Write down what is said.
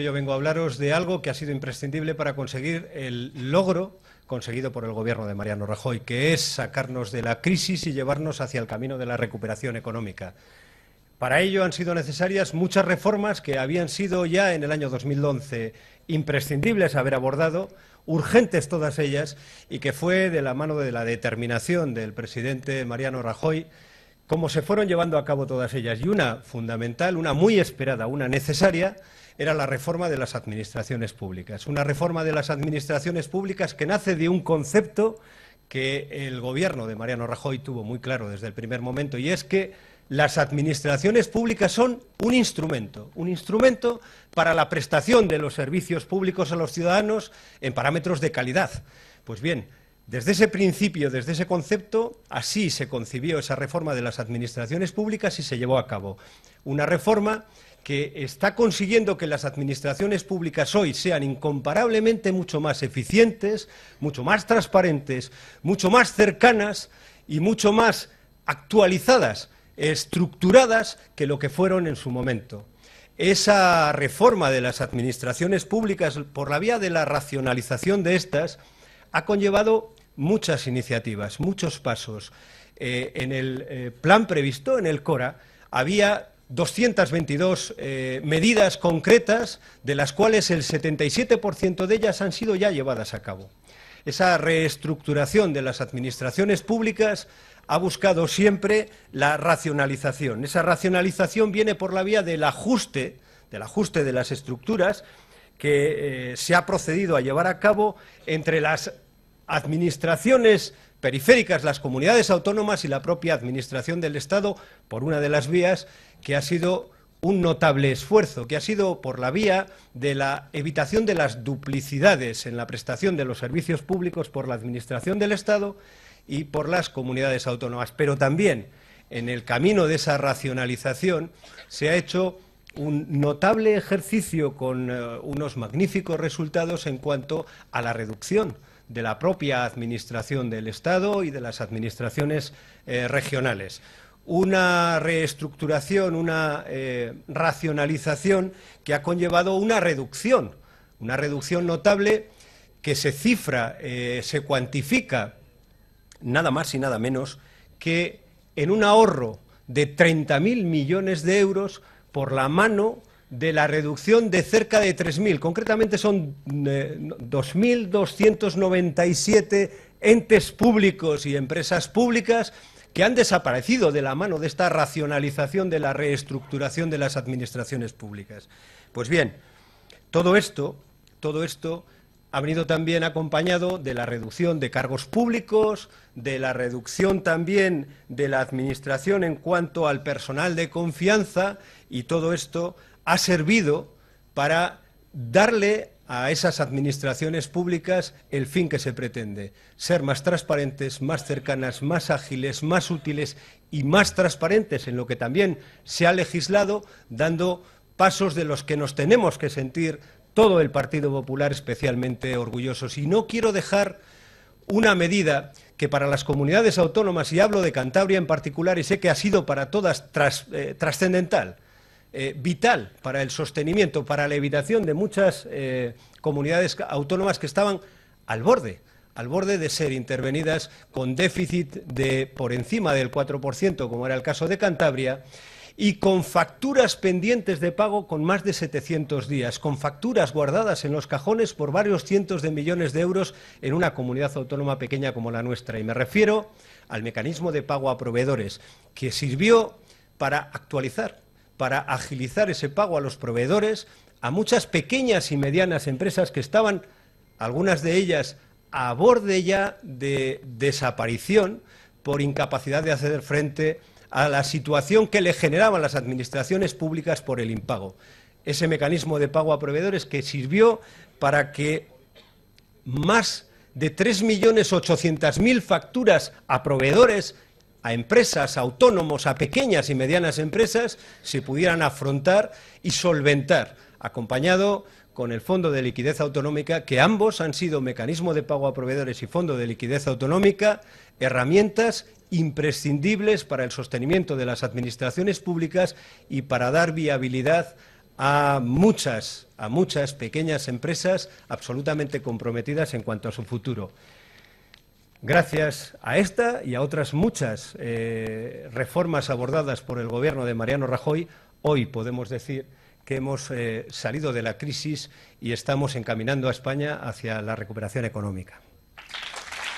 Yo vengo a hablaros de algo que ha sido imprescindible para conseguir el logro conseguido por el gobierno de Mariano Rajoy, que es sacarnos de la crisis y llevarnos hacia el camino de la recuperación económica. Para ello han sido necesarias muchas reformas que habían sido ya en el año 2011 imprescindibles haber abordado, urgentes todas ellas, y que fue de la mano de la determinación del presidente Mariano Rajoy cómo se fueron llevando a cabo todas ellas. Y una fundamental, una muy esperada, una necesaria, era la reforma de las administraciones públicas. Una reforma de las administraciones públicas que nace de un concepto que el gobierno de Mariano Rajoy tuvo muy claro desde el primer momento, y es que las administraciones públicas son un instrumento para la prestación de los servicios públicos a los ciudadanos en parámetros de calidad. Pues bien, desde ese principio, desde ese concepto, así se concibió esa reforma de las administraciones públicas y se llevó a cabo. Una reforma que está consiguiendo que las administraciones públicas hoy sean incomparablemente mucho más eficientes, mucho más transparentes, mucho más cercanas y mucho más actualizadas, estructuradas que lo que fueron en su momento. Esa reforma de las administraciones públicas, por la vía de la racionalización de estas, ha conllevado muchas iniciativas, muchos pasos. En el plan previsto, en el CORA, había 222 medidas concretas, de las cuales el 77% de ellas han sido ya llevadas a cabo. Esa reestructuración de las administraciones públicas ha buscado siempre la racionalización. Esa racionalización viene por la vía del ajuste de las estructuras que se ha procedido a llevar a cabo entre las administraciones periféricas, las comunidades autónomas y la propia administración del Estado, por una de las vías que ha sido un notable esfuerzo, que ha sido por la vía de la evitación de las duplicidades en la prestación de los servicios públicos por la administración del Estado y por las comunidades autónomas. Pero también en el camino de esa racionalización se ha hecho un notable ejercicio con unos magníficos resultados en cuanto a la reducción de la propia administración del Estado y de las administraciones regionales. Una reestructuración, una racionalización que ha conllevado una reducción notable que se cifra, se cuantifica nada más y nada menos que en un ahorro de 30.000 millones de euros por la mano de la reducción de cerca de 3.000, concretamente son 2.297 entes públicos y empresas públicas que han desaparecido de la mano de esta racionalización de la reestructuración de las administraciones públicas. Pues bien, todo esto ha venido también acompañado de la reducción de cargos públicos, de la reducción también de la administración en cuanto al personal de confianza, y todo esto ha servido para darle a esas administraciones públicas el fin que se pretende: ser más transparentes, más cercanas, más ágiles, más útiles y más transparentes en lo que también se ha legislado, dando pasos de los que nos tenemos que sentir todo el Partido Popular especialmente orgullosos. Y no quiero dejar una medida que para las comunidades autónomas, y hablo de Cantabria en particular, y sé que ha sido para todas trascendental, vital para el sostenimiento, para la evitación de muchas comunidades autónomas que estaban al borde de ser intervenidas con déficit de por encima del 4%, como era el caso de Cantabria, y con facturas pendientes de pago con más de 700 días, con facturas guardadas en los cajones por varios cientos de millones de euros en una comunidad autónoma pequeña como la nuestra. Y me refiero al mecanismo de pago a proveedores, que sirvió para actualizar, para agilizar ese pago a los proveedores, a muchas pequeñas y medianas empresas que estaban, algunas de ellas, a borde ya de desaparición por incapacidad de hacer frente a la situación que le generaban las administraciones públicas por el impago. Ese mecanismo de pago a proveedores que sirvió para que más de 3.800.000 facturas a proveedores, a empresas, a autónomos, a pequeñas y medianas empresas, se pudieran afrontar y solventar, acompañado con el Fondo de Liquidez Autonómica, que ambos han sido mecanismo de pago a proveedores y Fondo de Liquidez Autonómica, herramientas imprescindibles para el sostenimiento de las administraciones públicas y para dar viabilidad a muchas pequeñas empresas absolutamente comprometidas en cuanto a su futuro. Gracias a esta y a otras muchas reformas abordadas por el Gobierno de Mariano Rajoy, hoy podemos decir que hemos salido de la crisis y estamos encaminando a España hacia la recuperación económica.